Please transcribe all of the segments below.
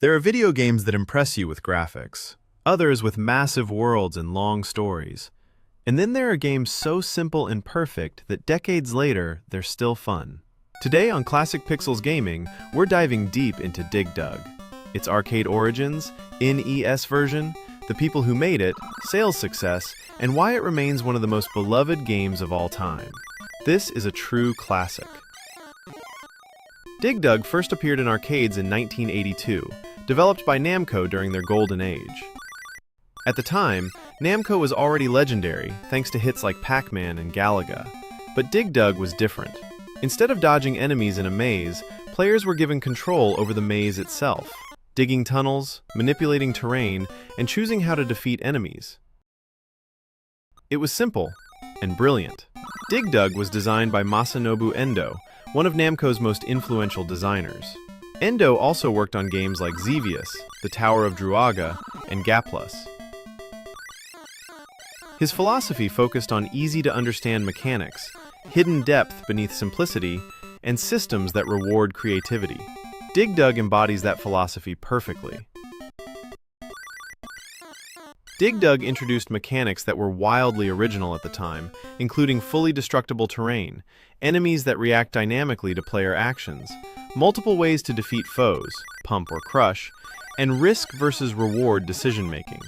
There are video games that impress you with graphics, others with massive worlds and long stories. And then there are games so simple and perfect that decades later, they're still fun. Today on Classic Pixels Gaming, we're diving deep into Dig Dug. Its arcade origins, NES version, the people who made it, sales success, and why it remains one of the most beloved games of all time. This is a true classic. Dig Dug first appeared in arcades in 1982, developed by Namco during their golden age. At the time, Namco was already legendary thanks to hits like Pac-Man and Galaga, but Dig Dug was different. Instead of dodging enemies in a maze, players were given control over the maze itself, digging tunnels, manipulating terrain, and choosing how to defeat enemies. It was simple and brilliant. Dig Dug was designed by Masanobu Endo, one of Namco's most influential designers. Endo also worked on games like Xevious, The Tower of Druaga, and Gaplus. His philosophy focused on easy-to-understand mechanics, hidden depth beneath simplicity, and systems that reward creativity. Dig Dug embodies that philosophy perfectly. Dig Dug introduced mechanics that were wildly original at the time, including fully destructible terrain, enemies that react dynamically to player actions, multiple ways to defeat foes, pump or crush, and risk versus reward decision-making.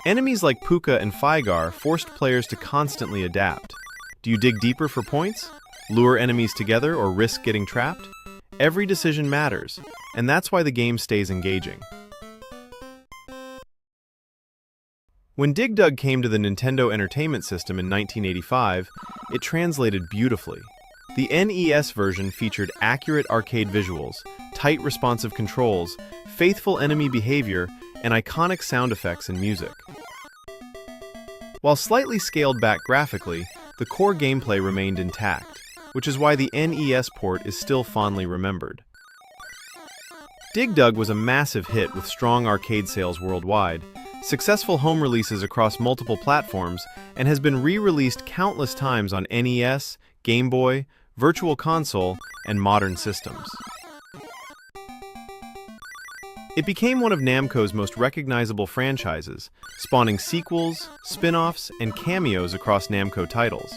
Enemies like Puka and Fygar forced players to constantly adapt. Do you dig deeper for points? Lure enemies together or risk getting trapped? Every decision matters, and that's why the game stays engaging. When Dig Dug came to the Nintendo Entertainment System in 1985, it translated beautifully. The NES version featured accurate arcade visuals, tight responsive controls, faithful enemy behavior, and iconic sound effects and music. While slightly scaled back graphically, the core gameplay remained intact, which is why the NES port is still fondly remembered. Dig Dug was a massive hit with strong arcade sales worldwide, successful home releases across multiple platforms, and has been re-released countless times on NES, Game Boy, Virtual Console, and modern systems. It became one of Namco's most recognizable franchises, spawning sequels, spin-offs, and cameos across Namco titles.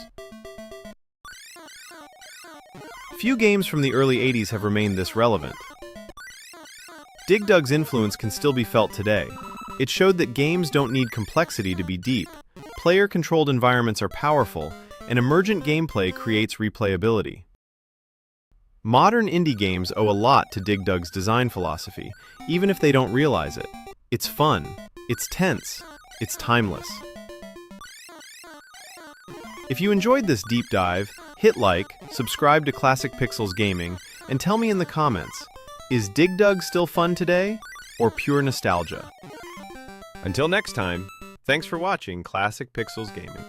Few games from the early 80s have remained this relevant. Dig Dug's influence can still be felt today. It showed that games don't need complexity to be deep. Player-controlled environments are powerful, and emergent gameplay creates replayability. Modern indie games owe a lot to Dig Dug's design philosophy, even if they don't realize it. It's fun, it's tense, it's timeless. If you enjoyed this deep dive, hit like, subscribe to Classic Pixels Gaming, and tell me in the comments, is Dig Dug still fun today, or pure nostalgia? Until next time, thanks for watching Classic Pixels Gaming.